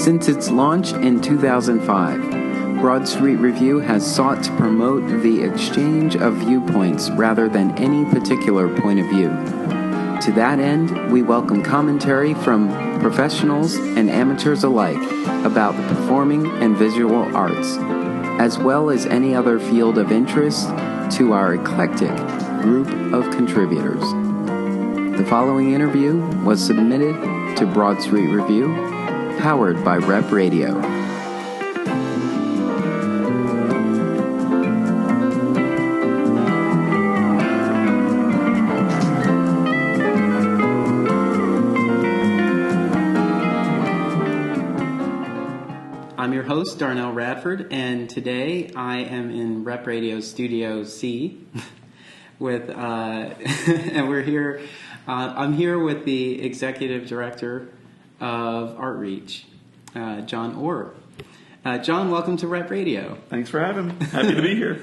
Since its launch in 2005, Broad Street Review has sought to promote the exchange of viewpoints rather than any particular point of view. To that end, we welcome commentary from professionals and amateurs alike about the performing and visual arts, as well as any other field of interest to our eclectic group of contributors. The following interview was submitted to Broad Street Review, powered by Rep Radio. I'm your host, Darnell Radford, and today I am in Rep Radio Studio C with, and we're here. I'm here with the Executive Director of Outreach, John Orr. John, welcome to Rep Radio. Thanks for having me. Happy to be here.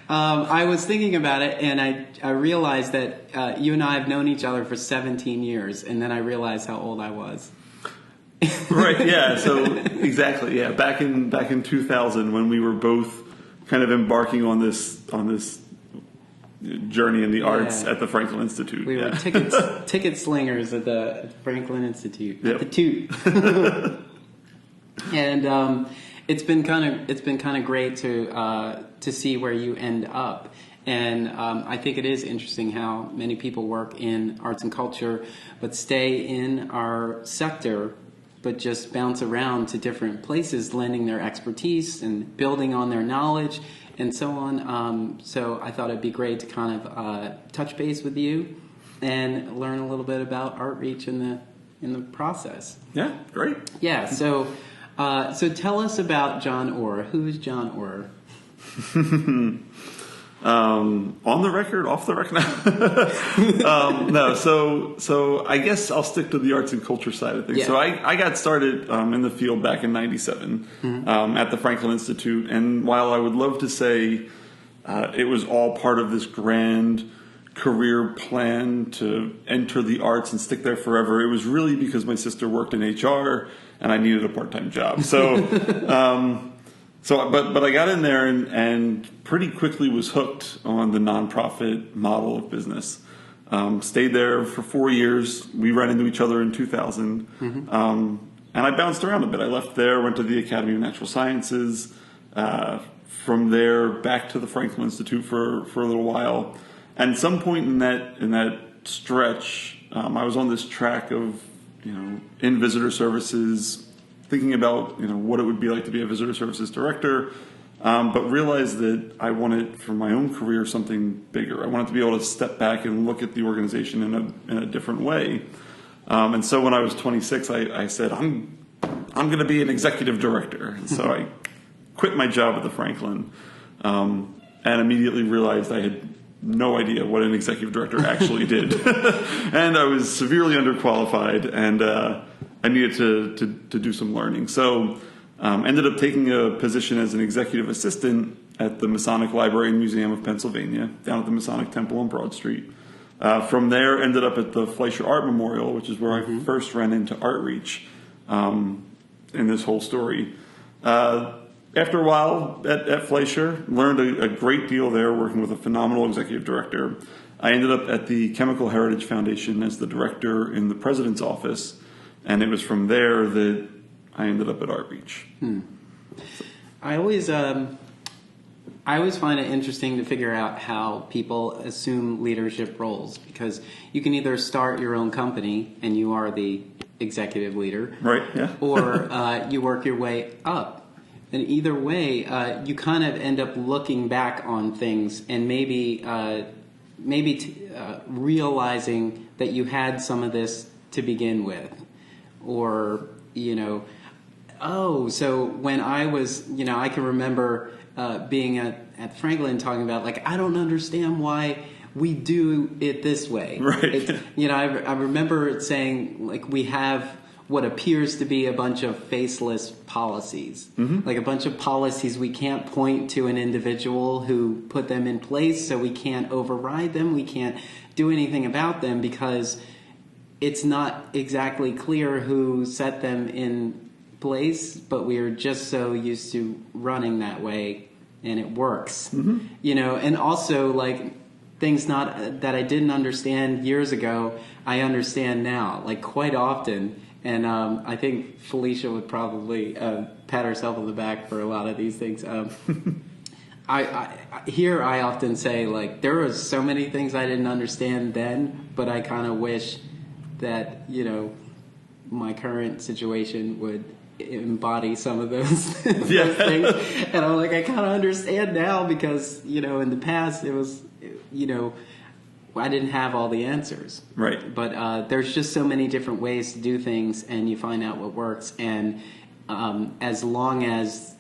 I was thinking about it, and I realized that you and I have known each other for 17 years, and then I realized how old I was. Right, yeah, so exactly, yeah. Back in 2000 when we were both kind of embarking on this journey in the arts at the Franklin Institute. We were ticket slingers at the Franklin Institute. Yep. At the Toot. And it's been kind of great to see where you end up. And I think it is interesting how many people work in arts and culture but stay in our sector but just bounce around to different places, lending their expertise and building on their knowledge and so on. So I thought it'd be great to kind of touch base with you and learn a little bit about Outreach in the process. Yeah, great. Yeah. So tell us about John Orr. Who is John Orr? On the record, off the record. No, so I guess I'll stick to the arts and culture side of things. Yeah. So I got started in the field back in '97 at the Franklin Institute, and while I would love to say it was all part of this grand career plan to enter the arts and stick there forever, it was really because my sister worked in HR and I needed a part-time job. So. But I got in there and pretty quickly was hooked on the nonprofit model of business. Stayed there for 4 years. We ran into each other in 2000. And I bounced around a bit. I left there, went to the Academy of Natural Sciences. From there, back to the Franklin Institute for a little while. And at some point in that stretch, I was on this track of, in visitor services, thinking about what it would be like to be a visitor services director, but realized that I wanted for my own career something bigger. I wanted to be able to step back and look at the organization in a different way. And so when I was 26, I said I'm going to be an executive director. And so I quit my job at the Franklin, and immediately realized I had no idea what an executive director actually did, and I was severely underqualified and. I needed to do some learning. So ended up taking a position as an executive assistant at the Masonic Library and Museum of Pennsylvania, down at the Masonic Temple on Broad Street. From there, ended up at the Fleischer Art Memorial, which is where I first ran into Outreach in this whole story. After a while at Fleischer, learned a great deal there, working with a phenomenal executive director. I ended up at the Chemical Heritage Foundation as the director in the president's office. And it was from there that I ended up at Outreach. I always find it interesting to figure out how people assume leadership roles, because you can either start your own company and you are the executive leader, right? Yeah, or you work your way up. And either way, you kind of end up looking back on things and maybe realizing that you had some of this to begin with. Or, so when I was, I can remember being at Franklin talking about, I don't understand why we do it this way. Right. I remember saying, we have what appears to be a bunch of faceless policies. Like a bunch of policies we can't point to an individual who put them in place, so we can't override them, we can't do anything about them because it's not exactly clear who set them in place, but we are just so used to running that way, and it works. You know, and also like things not that I didn't understand years ago, I understand now, like quite often. And I think Felicia would probably pat herself on the back for a lot of these things. I often say, like, there were so many things I didn't understand then, but I kind of wish that, you know, my current situation would embody some of those, those things. And I'm like, I kind of understand now because, you know, in the past it was, you know, I didn't have all the answers. Right. But there's just so many different ways to do things, and you find out what works. And as long as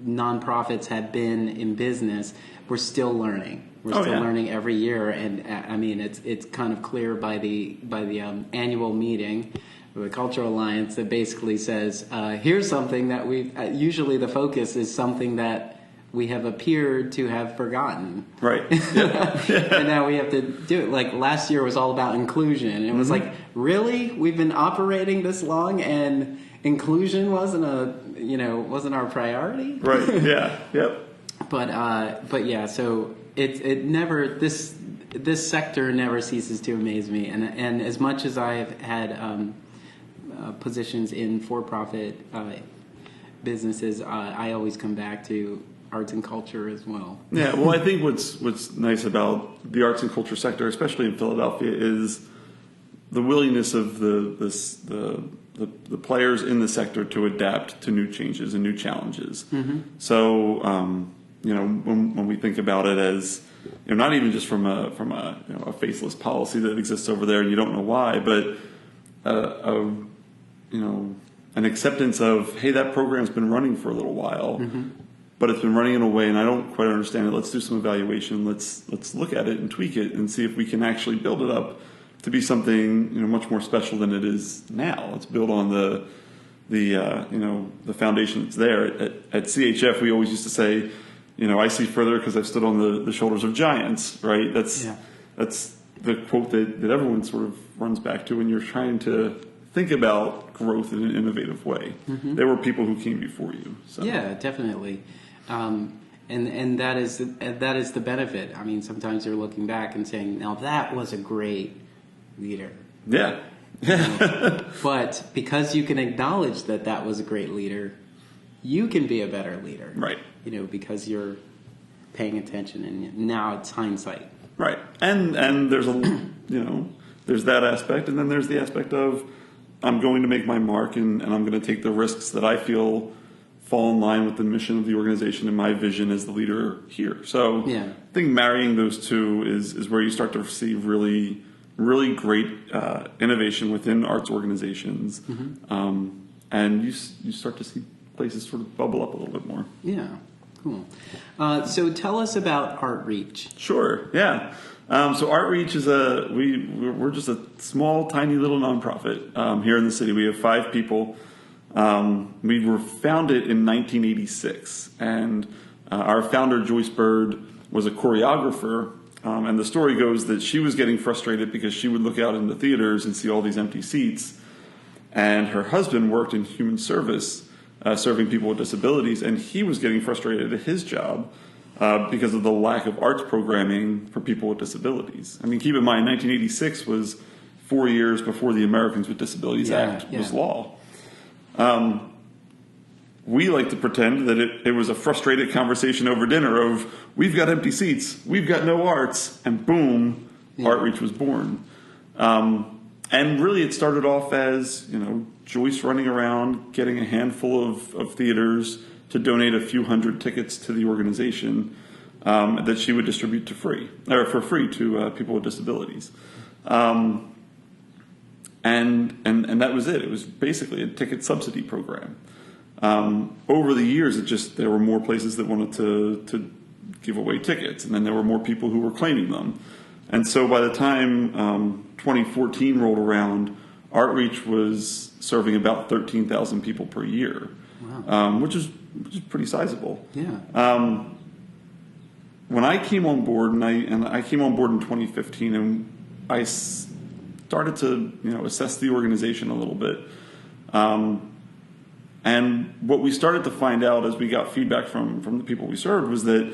nonprofits have been in business, we're still learning. We're still learning every year, and I mean it's kind of clear by the annual meeting of the Cultural Alliance that basically says here's something that we usually the focus is something that we have appeared to have forgotten. Right. Yeah. And now we have to do it. Like last year was all about inclusion, and it was like, really, we've been operating this long and inclusion wasn't our priority. Right. Yeah. Yep. But yeah, so it never this sector never ceases to amaze me, and as much as I've had positions in for-profit businesses, I always come back to arts and culture as well. Yeah. Well, I think what's nice about the arts and culture sector, especially in Philadelphia, is the willingness of the players in the sector to adapt to new changes and new challenges. So, you know, when we think about it as, you know, not even just from a you know, a faceless policy that exists over there and you don't know why, but you know, an acceptance of, hey, that program's been running for a little while, but it's been running in a way and I don't quite understand it. Let's do some evaluation. Let's look at it and tweak it and see if we can actually build it up to be something, you know, much more special than it is now. Let's build on the you know, the foundation that's there. At CHF, we always used to say, you know, I see further because I've stood on the shoulders of giants, right? That's the quote that everyone sort of runs back to when you're trying to think about growth in an innovative way. There were people who came before you. So. Yeah, definitely. And that is the benefit. I mean, sometimes you're looking back and saying, now that was a great leader. Yeah. But because you can acknowledge that was a great leader, you can be a better leader. Right. You know, because you're paying attention and now it's hindsight. Right. And there's you know, there's that aspect, and then there's the aspect of I'm going to make my mark and I'm going to take the risks that I feel fall in line with the mission of the organization and my vision as the leader here. So I think marrying those two is where you start to see really great innovation within arts organizations, and you start to see places sort of bubble up a little bit more. Yeah, cool. So tell us about Artreach. Sure. Yeah. So Artreach is we're just a small, tiny little nonprofit here in the city. We have 5 people. We were founded in 1986, and our founder Joyce Bird was a choreographer. And the story goes that she was getting frustrated because she would look out in the theaters and see all these empty seats. And her husband worked in human service, serving people with disabilities, and he was getting frustrated at his job because of the lack of arts programming for people with disabilities. I mean, keep in mind, 1986 was 4 years before the Americans with Disabilities Act was law. We like to pretend that it was a frustrated conversation over dinner of, we've got empty seats, we've got no arts, and boom, Artreach was born. And really it started off as, you know, Joyce running around, getting a handful of theaters to donate a few hundred tickets to the organization that she would distribute for free to people with disabilities. And that was it. It was basically a ticket subsidy program. Over the years, there were more places that wanted to give away tickets, and then there were more people who were claiming them. And so by the time 2014 rolled around, Artreach was serving about 13,000 people per year, which is pretty sizable. Yeah. When I came on board, and I came on board in 2015, and I started to assess the organization a little bit. And what we started to find out as we got feedback from the people we served was that,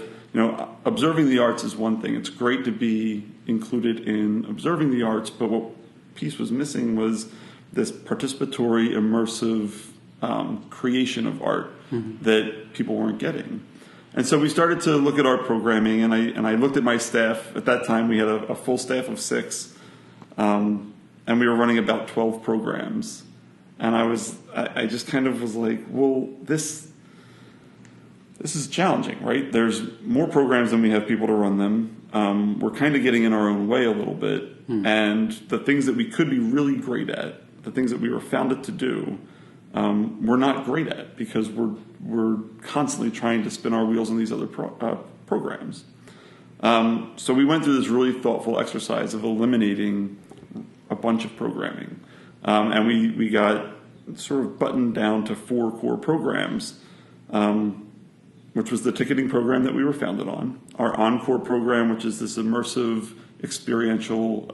observing the arts is one thing. It's great to be included in observing the arts, but what piece was missing was this participatory, immersive creation of art that people weren't getting. And so we started to look at art programming, and I looked at my staff. At that time, we had a full staff of 6, and we were running about 12 programs. And I just kind of was like, well, this is challenging, right? There's more programs than we have people to run them. We're kind of getting in our own way a little bit. And the things that we could be really great at, the things that we were founded to do, we're not great at because we're constantly trying to spin our wheels in these other programs. So we went through this really thoughtful exercise of eliminating a bunch of programming. And we got sort of buttoned down to 4 core programs, which was the ticketing program that we were founded on, our Encore program, which is this immersive, experiential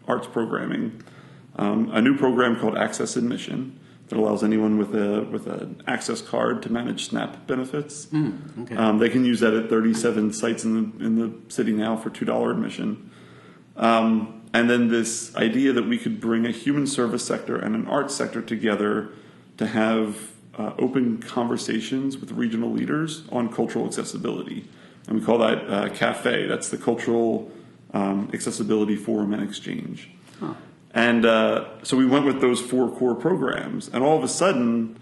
arts programming, a new program called Access Admission that allows anyone with an access card to manage SNAP benefits. Okay. They can use that at 37 sites in the city now for $2 admission. And then this idea that we could bring a human service sector and an arts sector together to have open conversations with regional leaders on cultural accessibility. And we call that CAFE. That's the Cultural Accessibility Forum and Exchange. Huh. And so we went with those 4 core programs. And all of a sudden,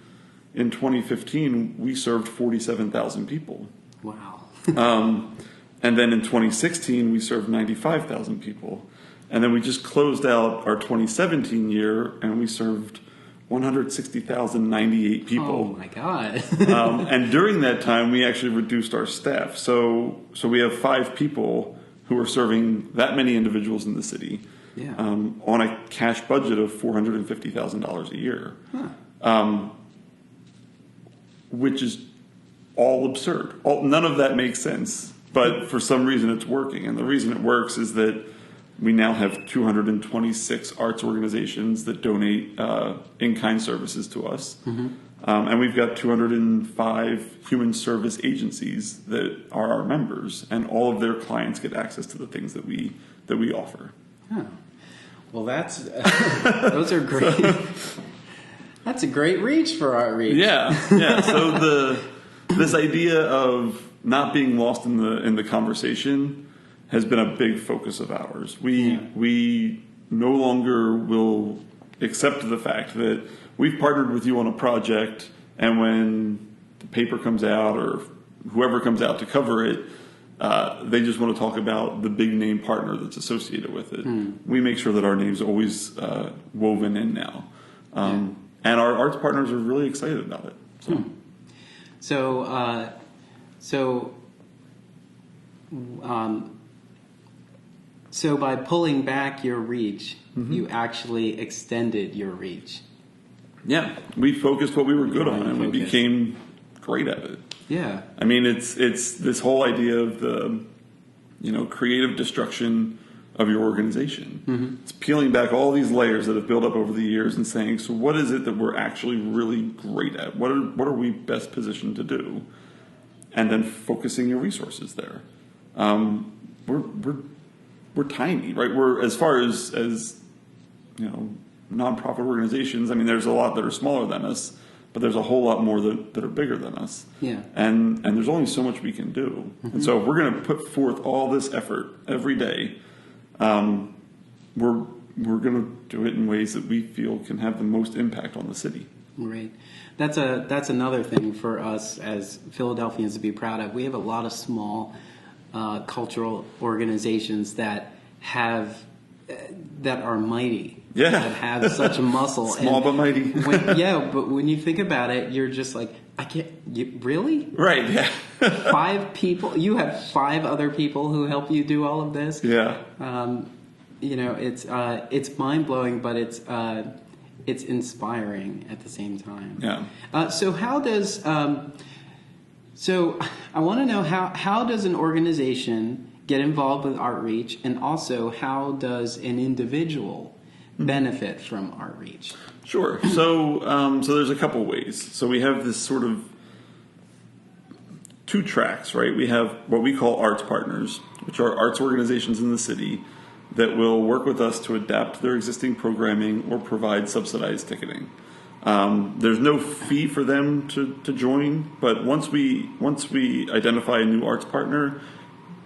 in 2015, we served 47,000 people. Wow. And then in 2016, we served 95,000 people. And then we just closed out our 2017 year, and we served 160,098 people. Oh my God! And during that time, we actually reduced our staff. So we have 5 people who are serving that many individuals in the city, on a cash budget of $450,000 a year, which is all absurd. None of that makes sense, but for some reason it's working. And the reason it works is that we now have 226 arts organizations that donate in-kind services to us. And we've got 205 human service agencies that are our members, and all of their clients get access to the things that we offer. Oh. Well, those are great. That's a great reach for outreach. Yeah. So this idea of not being lost in the conversation has been a big focus of ours. We no longer will accept the fact that we've partnered with you on a project, and when the paper comes out or whoever comes out to cover it, they just want to talk about the big name partner that's associated with it. We make sure that our name's always woven in now. And our arts partners are really excited about it. So by pulling back your reach, you actually extended your reach. Yeah, we focused what we were good on, and we became great at it. Yeah, I mean, it's this whole idea of the, creative destruction of your organization. It's peeling back all these layers that have built up over the years and saying, so what is it that we're actually really great at? What are we best positioned to do? And then focusing your resources there. We're tiny, right? We're, as far as nonprofit organizations, I mean, there's a lot that are smaller than us, but there's a whole lot more that are bigger than us. Yeah. And there's only so much we can do. And so if we're going to put forth all this effort every day, we're going to do it in ways that we feel can have the most impact on the city. Right. That's another thing for us as Philadelphians to be proud of. We have a lot of small cultural organizations that are mighty. Yeah. That have such muscle. Small but mighty. But when you think about it, you're just like, really? Right, yeah. 5 people? You have 5 other people who help you do all of this? Yeah. It's mind-blowing, but it's inspiring at the same time. Yeah. So how does... So I want to know how does an organization get involved with outreach, and also how does an individual benefit from outreach? Sure. So there's a couple ways. So we have this sort of two tracks, right? We have what we call arts partners, which are arts organizations in the city that will work with us to adapt their existing programming or provide subsidized ticketing. There's no fee for them to join, but once we identify a new arts partner,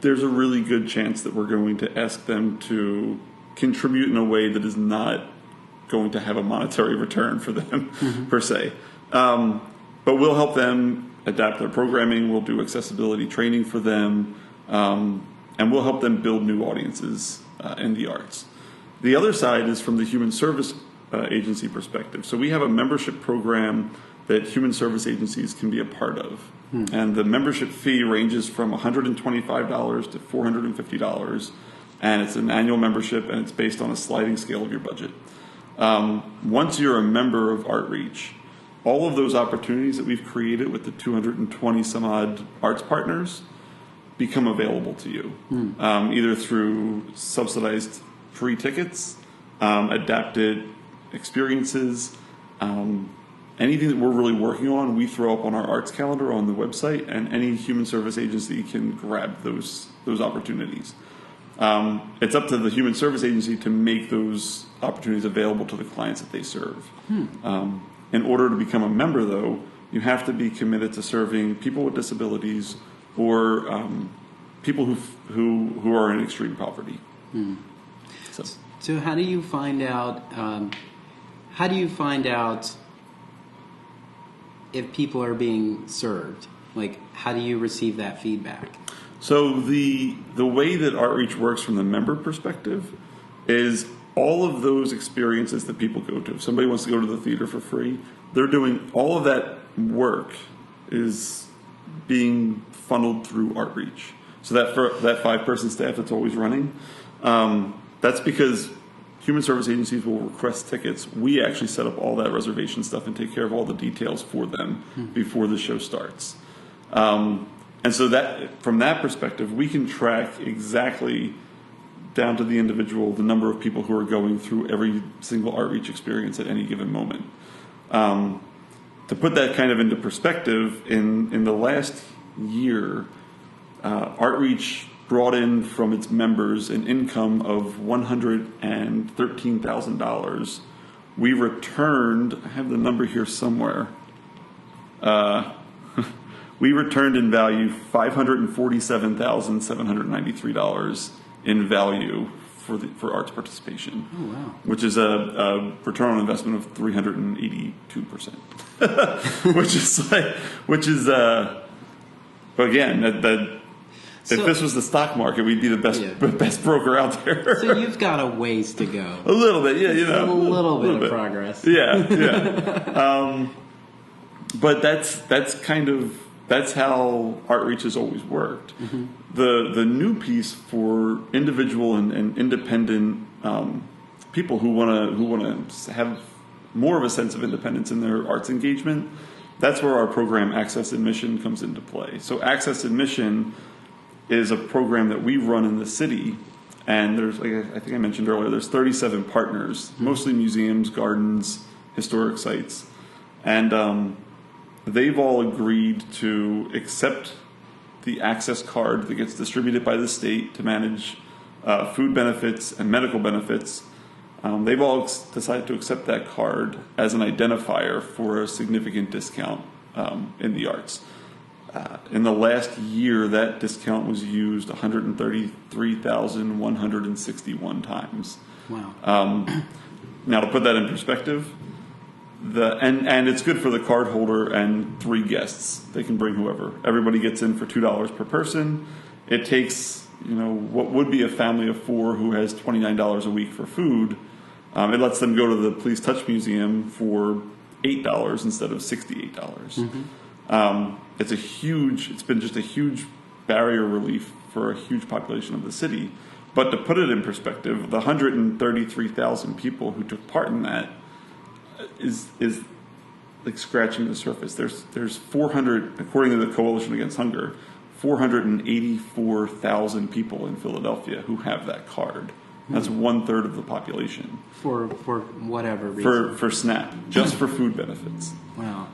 there's a really good chance that we're going to ask them to contribute in a way that is not going to have a monetary return for them per se. But we'll help them adapt their programming. We'll do accessibility training for them, and we'll help them build new audiences in the arts. The other side is from the human service agency perspective. So we have a membership program that human service agencies can be a part of. And the membership fee ranges from $125 to $450, and it's an annual membership, and it's based on a sliding scale of your budget. Once you're a member of Outreach, all of those opportunities that we've created with the 220 some odd arts partners become available to you, either through subsidized free tickets, adapted experiences, anything that we're really working on, we throw up on our arts calendar on the website, and any human service agency can grab those opportunities. It's up to the human service agency to make those opportunities available to the clients that they serve. In order to become a member, though, you have to be committed to serving people with disabilities or people who are in extreme poverty. So how do you find out? If people are being served? Like, how do you receive that feedback? So the way that Outreach works from the member perspective is all of those experiences that people go to. If somebody wants to go to the theater for free, they're doing all of that work is being funneled through Outreach. So that 5-person staff that's always running, that's because human service agencies will request tickets. We actually set up all that reservation stuff and take care of all the details for them before the show starts. And so that, from that perspective, we can track exactly down to the individual the number of people who are going through every single Outreach experience at any given moment. To put that kind of into perspective, in the last year, Outreach brought in from its members an income of $113,000. We returned, I have the number here somewhere, we returned in value $547,793 in value for arts participation. Oh, wow. Which is a return on investment of 382%. But again, if this was the stock market, we'd be the best broker out there. So you've got a ways to go. A little bit, yeah, a little bit of progress. Yeah. But that's how Outreach has always worked. The new piece for individual and independent people who want to have more of a sense of independence in their arts engagement, that's where our program Access Admission comes into play. So Access Admission is a program that we run in the city, and there's, like I think I mentioned earlier, there's 37 partners, mostly museums, gardens, historic sites, and they've all agreed to accept the access card that gets distributed by the state to manage food benefits and medical benefits. They've all decided to accept that card as an identifier for a significant discount in the arts. In the last year, that discount was used 133,161 times. Wow. Now, to put that in perspective, and it's good for the card holder and 3 guests. They can bring whoever. Everybody gets in for $2 per person. It takes, what would be a family of 4 who has $29 a week for food. It lets them go to the Please Touch Museum for $8 instead of $68. It's been just a huge barrier relief for a huge population of the city. But to put it in perspective, the 133,000 people who took part in that is like scratching the surface. There's 400, according to the Coalition Against Hunger, 484,000 people in Philadelphia who have that card. That's 1/3 of the population. For whatever reason. For SNAP, just for food benefits. Wow.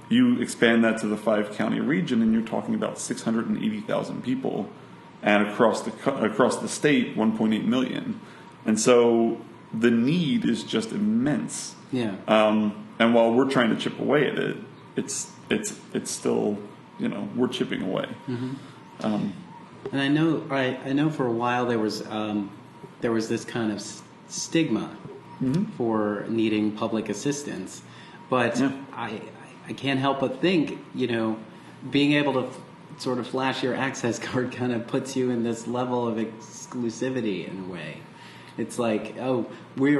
You expand that to the 5-county region, and you're talking about 680,000 people, and across the state, 1.8 million. And so the need is just immense. Yeah. And while we're trying to chip away at it, it's still, we're chipping away. Mm-hmm. And I know for a while there was this kind of stigma for needing public assistance, but I can't help but think, being able to sort of flash your access card kind of puts you in this level of exclusivity in a way. It's like, oh, we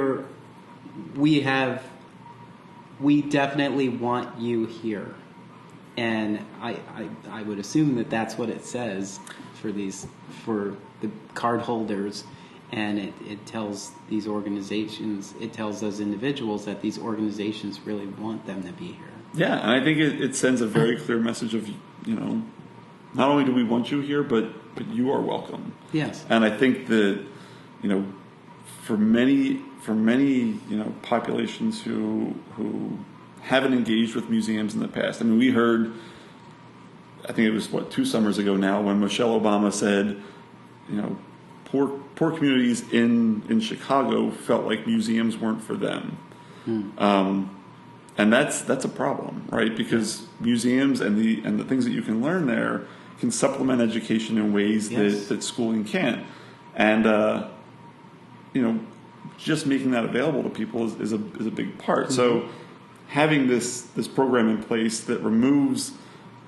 definitely want you here. And I would assume that that's what it says for the card holders, and it tells these organizations, it tells those individuals that these organizations really want them to be here. Yeah, and I think it sends a very clear message of, not only do we want you here, but you are welcome. Yes. And I think that, for many populations who haven't engaged with museums in the past. I mean, we heard, I think it was 2 summers ago now, when Michelle Obama said, poor communities in Chicago felt like museums weren't for them. And that's a problem, right? Because museums and the things that you can learn there can supplement education in ways that schooling can't. And just making that available to people is a big part. Mm-hmm. So having this program in place that removes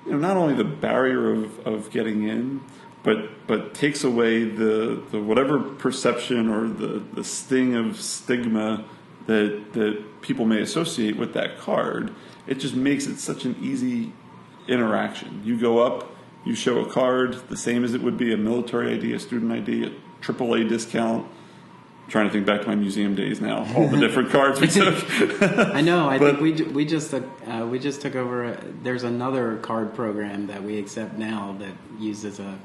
not only the barrier of getting in, but takes away the whatever perception or the sting of stigma that people may associate with that card. It just makes it such an easy interaction. You go up, you show a card, the same as it would be a military ID, a student ID, a AAA discount. I'm trying to think back to my museum days now, all the different cards we took. I know. I think we just took over. There's another card program that we accept now that uses a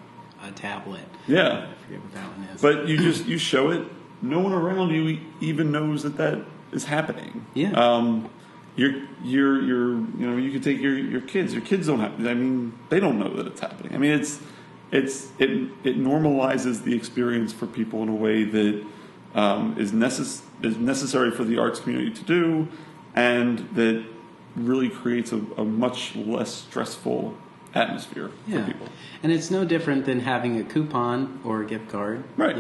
tablet. Yeah, I forget what that one is. But you show it. No one around you even knows that is happening. Yeah. You can take your kids. Your kids don't have. I mean, they don't know that it's happening. I mean, it normalizes the experience for people in a way that is necessary for the arts community to do, and that really creates a much less stressful atmosphere for people. And it's no different than having a coupon or a gift card. Right.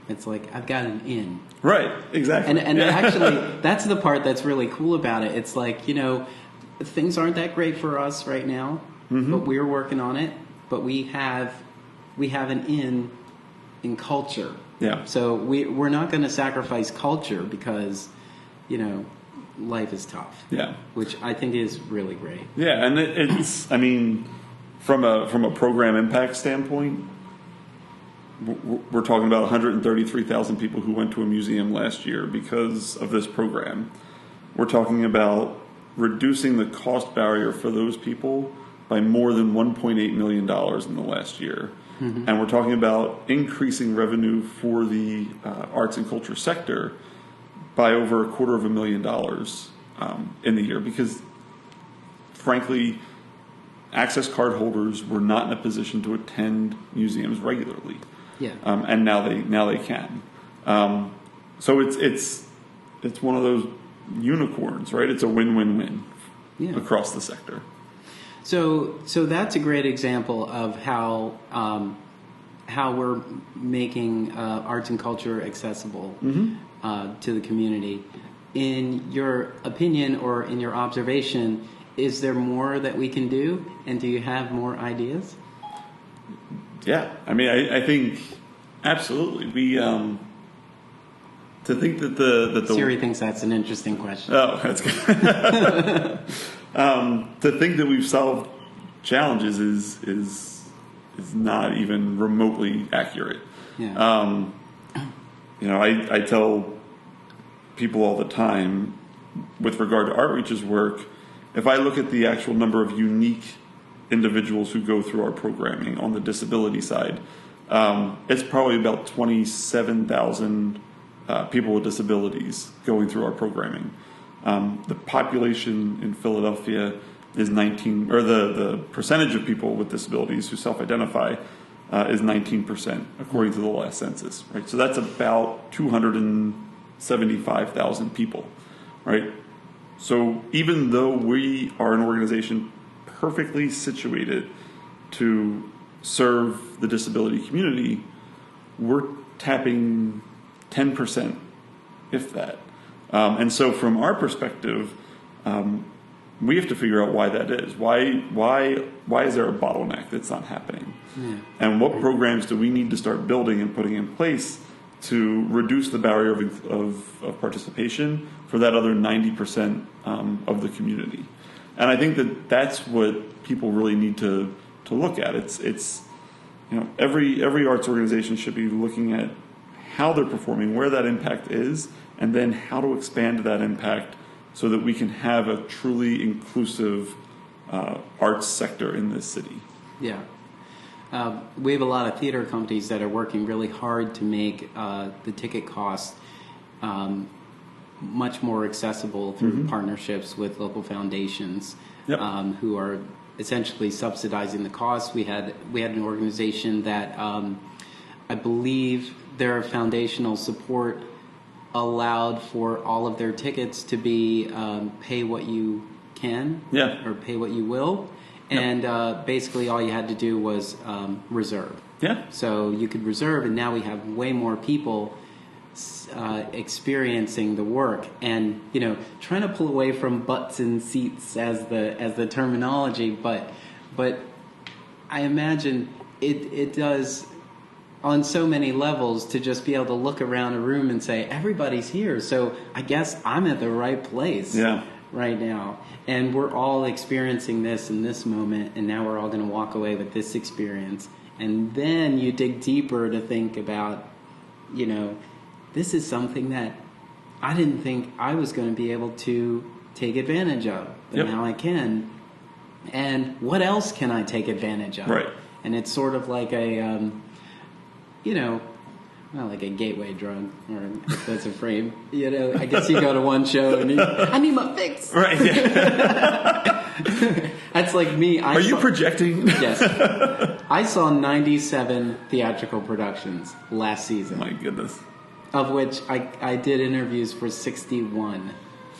It's like, I've got an in. Right, exactly. And actually, that's the part that's really cool about it. It's like, things aren't that great for us right now, but we're working on it. But we have an in culture. Yeah. So we're not going to sacrifice culture because, life is tough. Yeah. Which I think is really great. Yeah, and it's, I mean, from a program impact standpoint, we're talking about 133,000 people who went to a museum last year because of this program. We're talking about reducing the cost barrier for those people by more than $1.8 million in the last year. Mm-hmm. And we're talking about increasing revenue for the arts and culture sector by over $250,000 in the year, because, frankly, access card holders were not in a position to attend museums regularly. Yeah. And now they can. So it's one of those unicorns, right? It's a win-win-win across the sector. So that's a great example of how we're making arts and culture accessible to the community. In your opinion or in your observation, is there more that we can do, and do you have more ideas? Yeah, I mean, I think absolutely. We to think that the Siri thinks that's an interesting question. Oh, that's good. To think that we've solved challenges is not even remotely accurate. Yeah. I tell people all the time, with regard to Outreach's work, if I look at the actual number of unique individuals who go through our programming on the disability side, it's probably about 27,000 people with disabilities going through our programming. The population in Philadelphia is 19, or the percentage of people with disabilities who self-identify is 19%, according to the last census, right? So that's about 275,000 people, right? So even though we are an organization perfectly situated to serve the disability community, we're tapping 10%, if that. And so from our perspective, we have to figure out why that is. Why is there a bottleneck that's not happening? Yeah. And what programs do we need to start building and putting in place to reduce the barrier of participation for that other 90% of the community? And I think that's what people really need to look at. It's every arts organization should be looking at how they're performing, where that impact is, and then how to expand that impact so that we can have a truly inclusive arts sector in this city. Yeah. We have a lot of theater companies that are working really hard to make the ticket cost much more accessible through partnerships with local foundations who are essentially subsidizing the cost. We had an organization that I believe their foundational support allowed for all of their tickets to be pay what you can or pay what you will. And basically all you had to do was reserve. Yeah. So you could reserve, and now we have way more people experiencing the work. And trying to pull away from butts in seats as the terminology, but I imagine it does on so many levels to just be able to look around a room and say everybody's here, so I guess I'm at the right place. Yeah. Right now, and we're all experiencing this in this moment, and now we're all going to walk away with this experience. And then you dig deeper to think about, this is something that I didn't think I was going to be able to take advantage of, but now I can. And what else can I take advantage of? Right. And it's sort of like a, like a gateway drug, or if that's a frame. I guess you go to one show and I need my fix. Right. That's like me. Are you projecting? Yes. I saw 97 theatrical productions last season. My goodness. Of which I did interviews for 61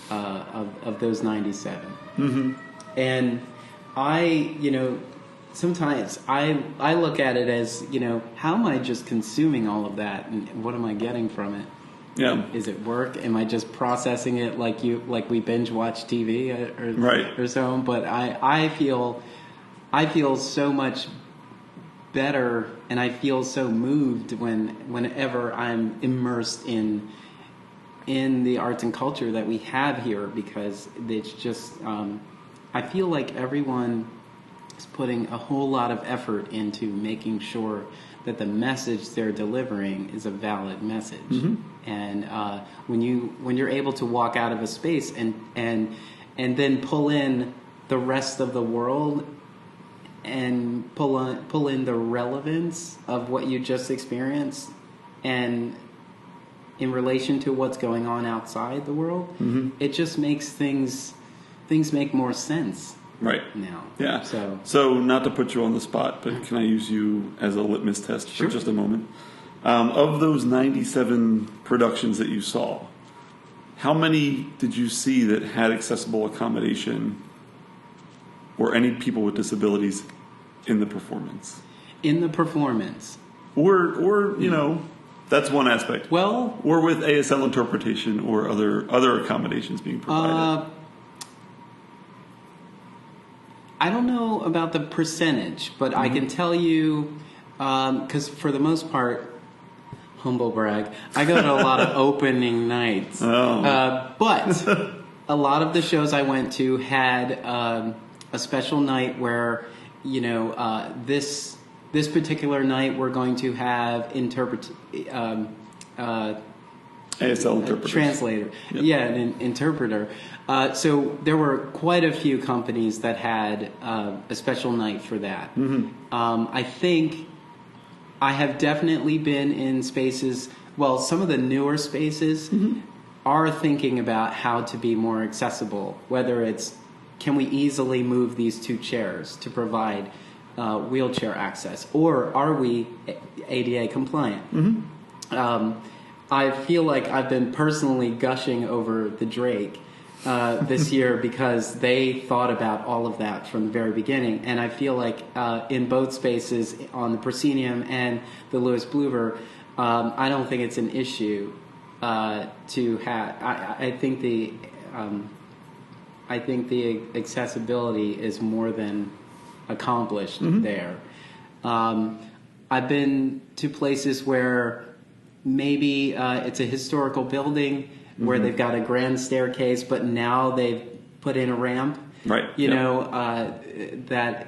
of those 97. Mm-hmm. And sometimes I look at it as, how am I just consuming all of that, and what am I getting from it? Yeah. Is it work? Am I just processing it like we binge watch TV or so? But I feel so much better, and I feel so moved whenever I'm immersed in the arts and culture that we have here, because it's just I feel like everyone is putting a whole lot of effort into making sure that the message they're delivering is a valid message. Mm-hmm. And when you're able to walk out of a space and then pull in the rest of the world and pull in the relevance of what you just experienced, and in relation to what's going on outside the world, mm-hmm. it just makes things make more sense. Right. Now. Yeah. So not to put you on the spot, but can I use you as a litmus test for just a moment? Of those 97 productions that you saw, how many did you see that had accessible accommodation or any people with disabilities in the performance? In the performance. Or that's one aspect. Well, or with ASL interpretation or other accommodations being provided. I don't know about the percentage, but mm-hmm. I can tell you, because for the most part, humble brag, I go to a lot of opening nights. Oh. But a lot of the shows I went to had a special night where, this particular night we're going to have ASL interpreter. Translator. Yep. Yeah, an interpreter. So there were quite a few companies that had a special night for that. Mm-hmm. I think I have definitely been in spaces. Well, some of the newer spaces are thinking about how to be more accessible. Whether it's, can we easily move these 2 chairs to provide wheelchair access, or are we ADA compliant? I feel like I've been personally gushing over the Drake this year because they thought about all of that from the very beginning, and I feel like in both spaces, on the Proscenium and the Louis Bluver, I don't think it's an issue to have. I think the accessibility is more than accomplished there. I've been to places where maybe it's a historical building where they've got a grand staircase, but now they've put in a ramp. Right. That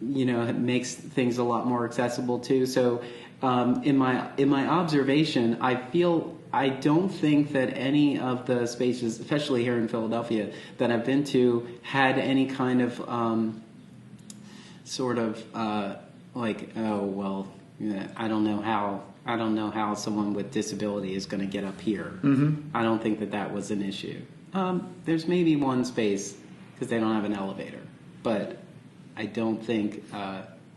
makes things a lot more accessible too. So in my observation, I don't think that any of the spaces, especially here in Philadelphia, that I've been to had any kind of I don't know how someone with disability is going to get up here. I don't think that was an issue. There's maybe one space because they don't have an elevator, but I don't think.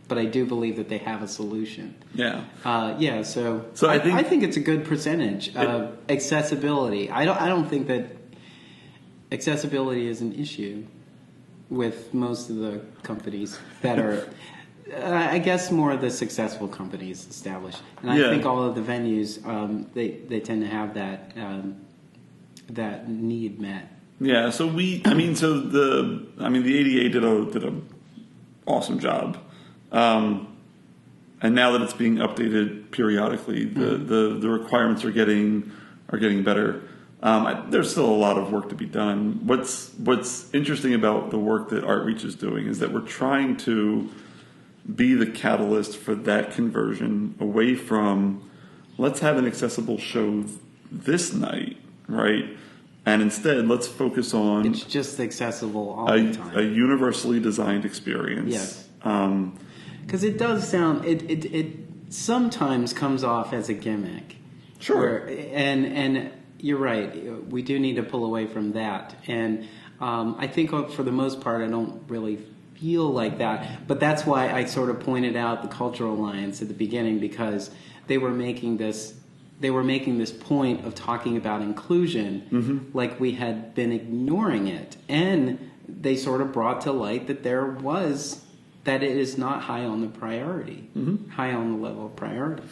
But I do believe that they have a solution. Yeah. So I think it's a good percentage of accessibility. I don't think that accessibility is an issue with most of the companies that are. I guess more of the successful companies established, and I think all of the venues they tend to have that need met. Yeah. So the ADA did a awesome job, and now that it's being updated periodically, the requirements are getting better. There's still a lot of work to be done. What's interesting about the work that Artreach is doing is that we're trying to be the catalyst for that conversion away from let's have an accessible show this night, right? And instead, let's focus on it's just accessible all the time. A universally designed experience. Yes. Because it does sound it sometimes comes off as a gimmick. Sure. And you're right. We do need to pull away from that. And I think for the most part, I don't really feel like that, but that's why I sort of pointed out the Cultural Alliance at the beginning, because they were making this point of talking about inclusion like we had been ignoring it, and they sort of brought to light that that it is not high on the priority, high on the level of priority.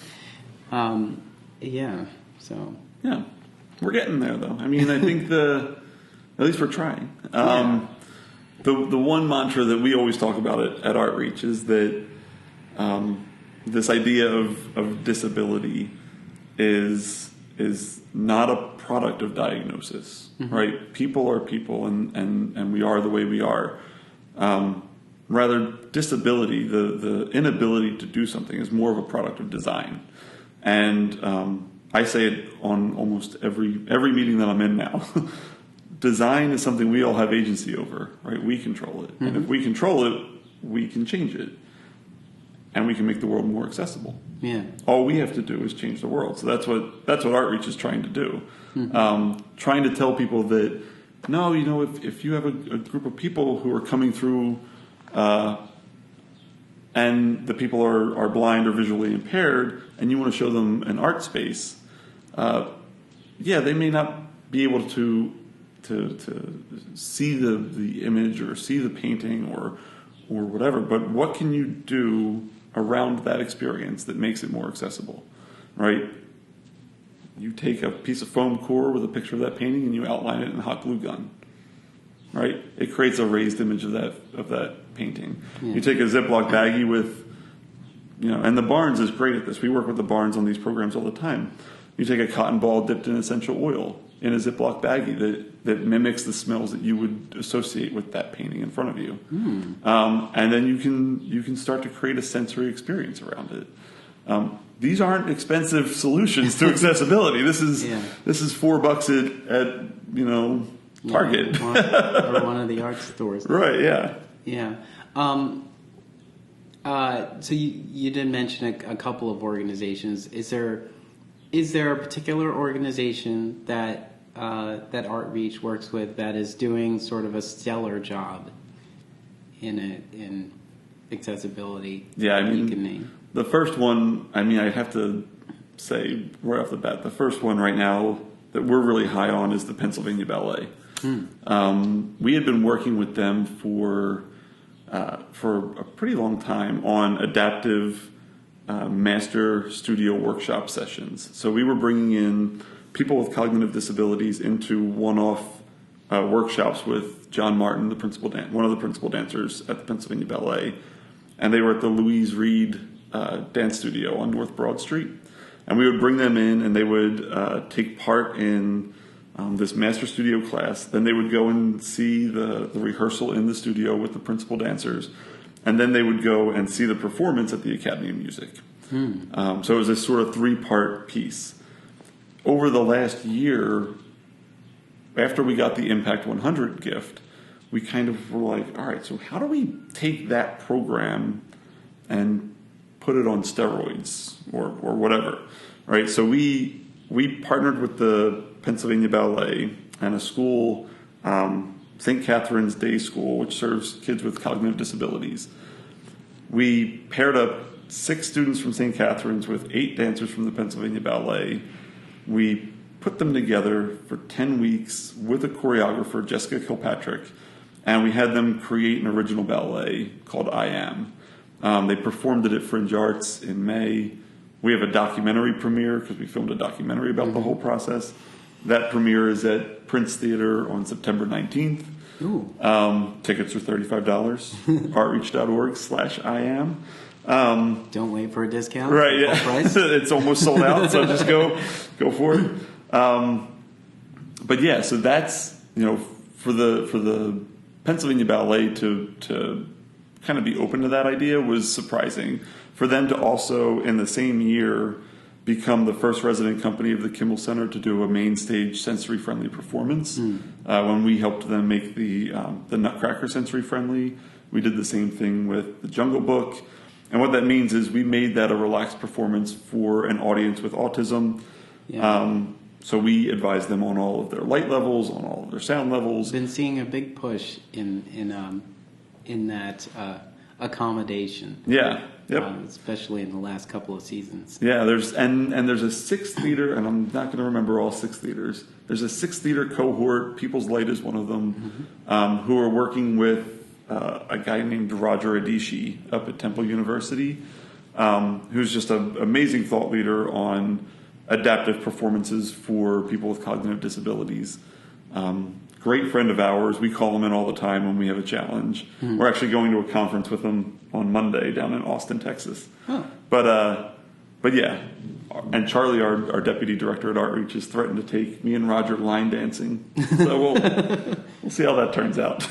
We're getting there though. I mean, I think at least we're trying. The one mantra that we always talk about at Artreach is that this idea of disability is not a product of diagnosis, right? People are people, and we are the way we are. Rather, disability, the inability to do something, is more of a product of design. And I say it on almost every meeting that I'm in now. Design is something we all have agency over, right? We control it. And if we control it, we can change it. And we can make the world more accessible. Yeah. All we have to do is change the world. So that's what Artreach is trying to do. Trying to tell people that, no, if you have a group of people who are coming through and the people are blind or visually impaired, and you want to show them an art space, they may not be able to see the image or see the painting or whatever, but what can you do around that experience that makes it more accessible, right? You take a piece of foam core with a picture of that painting and you outline it in a hot glue gun, right? It creates a raised image of that painting. Yeah. You take a Ziploc baggie with, and the Barnes is great at this. We work with the Barnes on these programs all the time. You take a cotton ball dipped in essential oil in a Ziploc baggie that mimics the smells that you would associate with that painting in front of you. And then you can start to create a sensory experience around it. These aren't expensive solutions to accessibility. This is $4 at Target. or one of the art stores. Right, yeah. Yeah. So you did mention a couple of organizations. Is there a particular organization that that Artreach works with that is doing sort of a stellar job in accessibility? Yeah, I mean, you can name the first one. I mean, I have to say right off the bat, the first one right now that we're really high on is the Pennsylvania Ballet. We had been working with them for a pretty long time on adaptive master studio workshop sessions. So we were bringing in people with cognitive disabilities into one-off workshops with John Martin, one of the principal dancers at the Pennsylvania Ballet, and they were at the Louise Reed dance studio on North Broad Street. And we would bring them in, and they would take part in this master studio class. Then they would go and see the rehearsal in the studio with the principal dancers, and then they would go and see the performance at the Academy of Music. So it was this sort of 3-part piece. Over the last year, after we got the Impact 100 gift, we kind of were like, all right, so how do we take that program and put it on steroids or whatever, right? So we partnered with the Pennsylvania Ballet and a school, St. Catherine's Day School, which serves kids with cognitive disabilities. We paired up 6 students from St. Catherine's with 8 dancers from the Pennsylvania Ballet. We put them together for 10 weeks with a choreographer, Jessica Kilpatrick, and we had them create an original ballet called I Am. They performed it at Fringe Arts in May. We have a documentary premiere because we filmed a documentary about the whole process. That premiere is at Prince Theater on September 19th. Tickets are $35. artreach.org/IAM. Don't wait for a discount. Right, yeah. Full price. It's almost sold out, so just go for it. But yeah, so that's, for the Pennsylvania Ballet to kind of be open to that idea was surprising. For them to also, in the same year, become the first resident company of the Kimmel Center to do a main stage sensory-friendly performance. When we helped them make the Nutcracker sensory-friendly, we did the same thing with the Jungle Book. And what that means is we made that a relaxed performance for an audience with autism. Yeah. So we advise them on all of their light levels, on all of their sound levels. Been seeing a big push in that accommodation. Yeah. Yep. Especially in the last couple of seasons. Yeah, there's a 6th theater, and I'm not going to remember all 6 theaters. There's a 6th theater cohort. People's Light is one of them, who are working with a guy named Roger Adichie up at Temple University, who's just an amazing thought leader on adaptive performances for people with cognitive disabilities. Great friend of ours. We call him in all the time when we have a challenge. We're actually going to a conference with him on Monday down in Austin, Texas. Oh. But yeah, and Charlie, our deputy director at Artreach, has threatened to take me and Roger line dancing. So we'll see how that turns out.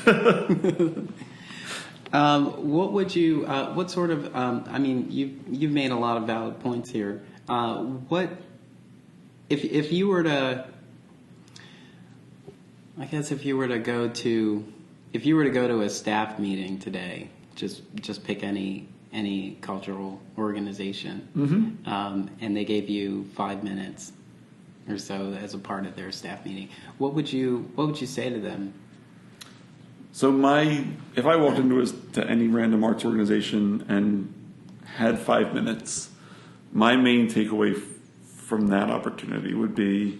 What would you? What sort of? I mean, you've made a lot of valid points here. What if you were to? I guess if you were to go to a staff meeting today, just pick any cultural organization, and they gave you 5 minutes or so as a part of their staff meeting, what would you say to them? So if I walked to any random arts organization and had 5 minutes, my main takeaway from that opportunity would be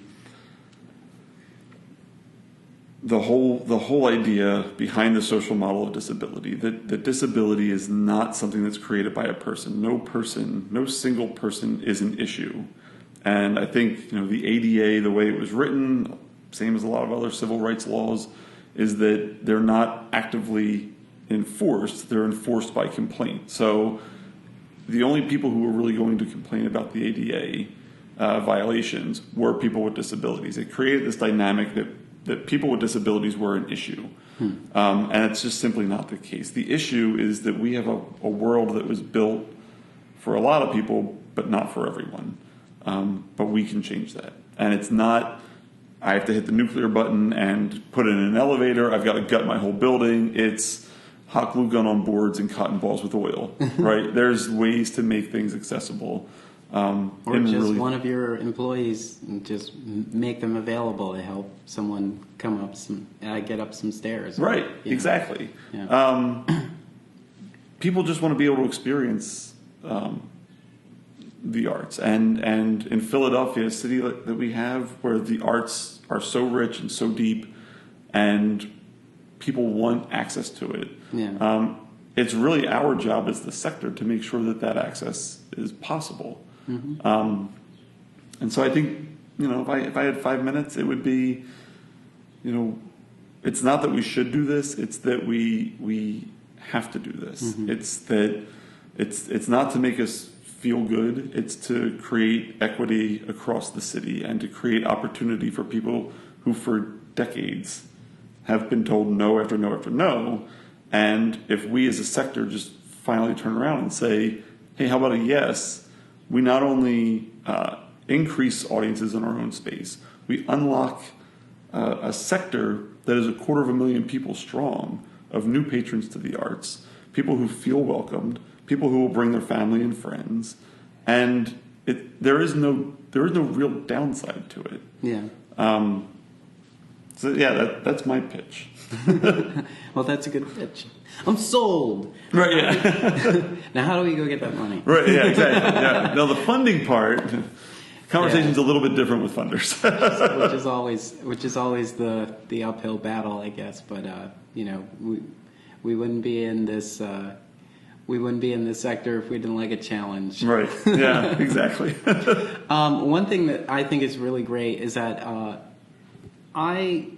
the whole idea behind the social model of disability, that disability is not something that's created by a person. No single person is an issue. And I think, the ADA, the way it was written, same as a lot of other civil rights laws, is that they're not actively enforced, they're enforced by complaint. So the only people who were really going to complain about the ADA violations were people with disabilities. It created this dynamic that people with disabilities were an issue. And it's just simply not the case. The issue is that we have a world that was built for a lot of people, but not for everyone. But we can change that. And it's not, I have to hit the nuclear button and put in an elevator, I've got to gut my whole building. It's hot glue gun on boards and cotton balls with oil, right? There's ways to make things accessible. Or just really, one of your employees, just make them available to help someone come up get up some stairs. Right, exactly. Yeah. People just want to be able to experience the arts. And in Philadelphia, a city that we have where the arts are so rich and so deep and people want access to it, it's really our job as the sector to make sure that access is possible. Mm-hmm. And so I think, if I had 5 minutes, it would be, it's not that we should do this, it's that we have to do this. Mm-hmm. It's that it's not to make us feel good, it's to create equity across the city and to create opportunity for people who for decades have been told no after no after no. And if we as a sector just finally turn around and say, hey, how about a yes? We not only increase audiences in our own space, we unlock a sector that is 250,000 people strong of new patrons to the arts, people who feel welcomed, people who will bring their family and friends, and there is no real downside to it. Yeah. That's my pitch. Well, that's a good pitch. I'm sold. Right. Yeah. Now, how do we go get that money? Right. Yeah. Exactly. Yeah. Now, the funding part, conversation's a little bit different with funders, which is always the uphill battle, I guess. But we wouldn't be in this. We wouldn't be in this sector if we didn't like a challenge. Right. Yeah. Exactly. One thing that I think is really great is that I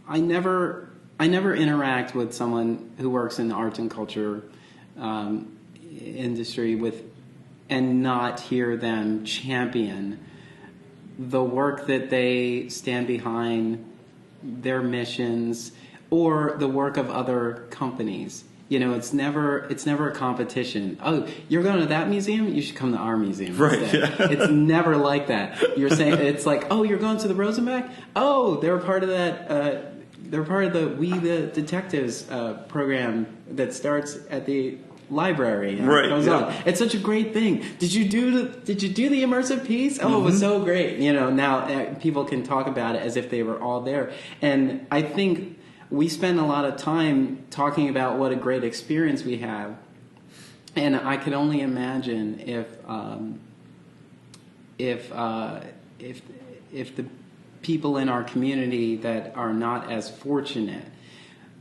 never interact with someone who works in the arts and culture industry and not hear them champion the work that they stand behind, their missions, or the work of other companies. It's never a competition. Oh, you're going to that museum? You should come to our museum. Right. Instead. Yeah. It's never like that. You're saying it's like, oh, you're going to the Rosenbach? Oh, they're part of that. They're part of the We the Detectives program that starts at the library and right, goes on. It's such a great thing. Did you do the immersive piece? Oh, it was so great. Now people can talk about it as if they were all there. And I think we spend a lot of time talking about what a great experience we have, and I could only imagine if the people in our community that are not as fortunate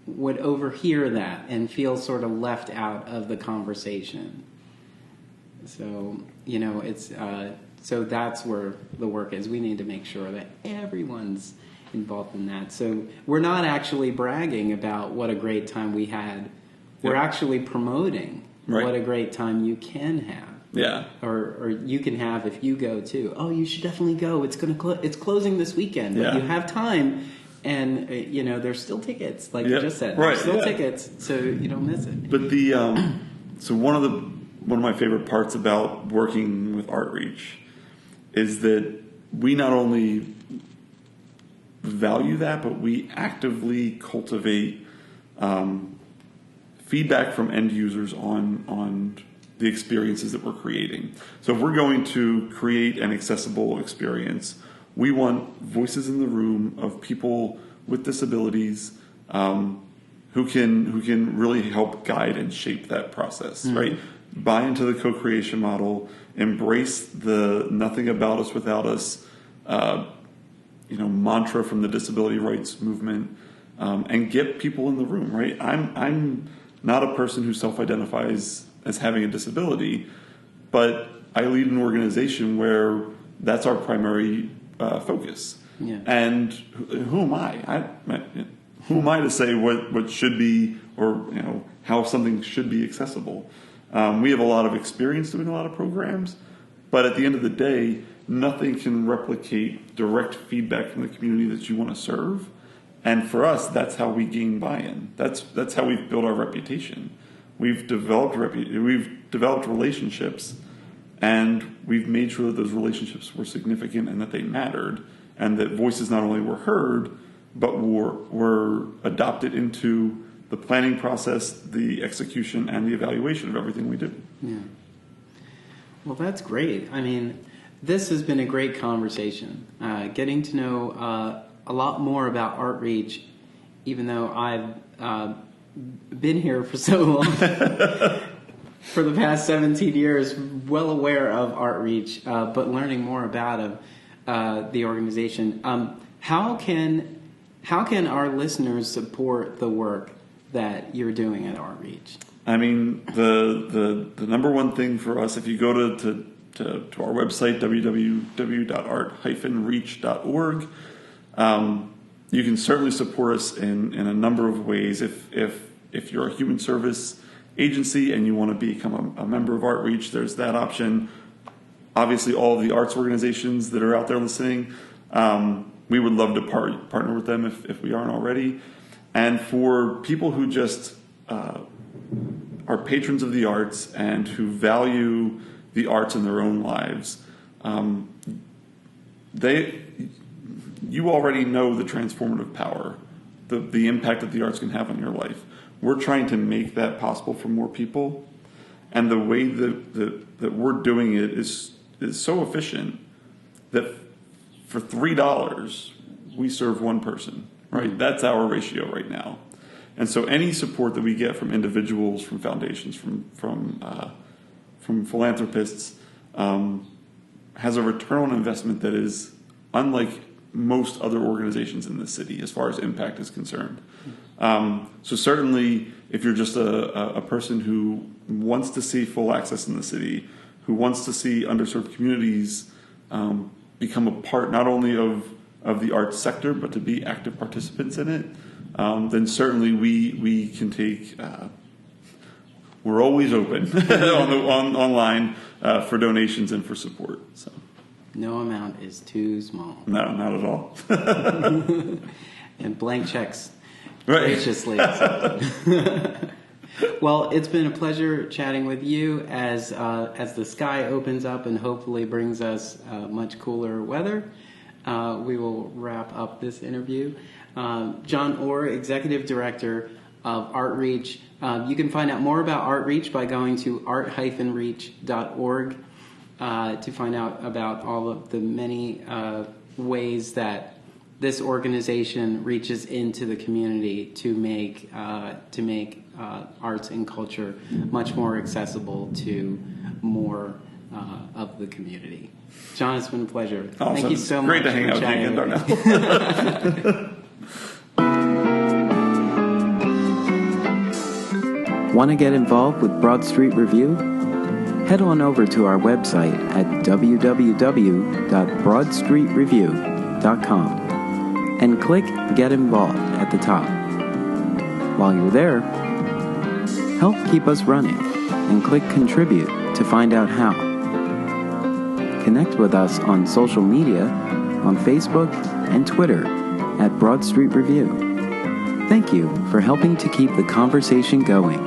would overhear that and feel sort of left out of the conversation. So so that's where the work is. We need to make sure that everyone's involved in that. So we're not actually bragging about what a great time we had. We're actually promoting what a great time you can have. Yeah. Or you can have if you go too. Oh, you should definitely go. It's it's closing this weekend, but you have time, and there's still tickets, like you just said. There's still tickets, so you don't miss it. But so one of my favorite parts about working with Artreach is that we not only value that, but we actively cultivate feedback from end users on the experiences that we're creating. So if we're going to create an accessible experience, we want voices in the room of people with disabilities who can really help guide and shape that process, right? Buy into the co-creation model, embrace the nothing about us without us mantra from the disability rights movement, and get people in the room, right? I'm not a person who self-identifies as having a disability, but I lead an organization where that's our primary focus. Yeah. And who am I? Who am I to say what should be, or how something should be accessible? We have a lot of experience doing a lot of programs, but at the end of the day, nothing can replicate direct feedback from the community that you want to serve. And for us, that's how we gain buy-in. That's how we've built our reputation. We've developed relationships, and we've made sure that those relationships were significant and that they mattered, and that voices not only were heard, but were adopted into the planning process, the execution, and the evaluation of everything we do. Yeah. Well, that's great. I mean, this has been a great conversation. Getting to know a lot more about Artreach, even though I've been here for so long, for the past 17 years, well aware of Artreach, but learning more about the organization. How can our listeners support the work that you're doing at Artreach? I mean, the number one thing for us, if you go to our website, www.art-reach.org, you can certainly support us in a number of ways. If you're a human service agency and you want to become a member of Artreach, there's that option. Obviously, all of the arts organizations that are out there listening, we would love to partner with them if we aren't already. And for people who just are patrons of the arts and who value the arts in their own lives, you already know the transformative power, the impact that the arts can have on your life. We're trying to make that possible for more people, and the way that we're doing it is so efficient that for $3 we serve one person. Right, that's our ratio right now, and so any support that we get from individuals, from foundations, from philanthropists, has a return on investment that is unlike most other organizations in the city as far as impact is concerned. So certainly, if you're just a person who wants to see full access in the city, who wants to see underserved communities become a part not only of the arts sector, but to be active participants in it, then certainly we can take. We're always open online for donations and for support. So. No amount is too small. No, not at all. And blank checks right. graciously. Well, it's been a pleasure chatting with you as the sky opens up and hopefully brings us much cooler weather. We will wrap up this interview. John Orr, Executive Director of Artreach. You can find out more about Artreach by going to art-reach.org to find out about all of the many ways that this organization reaches into the community to make arts and culture much more accessible to more of the community. John, it's been a pleasure. Awesome. Thank you so much. Great to hang out with you again, Darnell. Want to get involved with Broad Street Review? Head on over to our website at www.broadstreetreview.com and click Get Involved at the top. While you're there, help keep us running and click Contribute to find out how. Connect with us on social media, on Facebook and Twitter at Broad Street Review. Thank you for helping to keep the conversation going.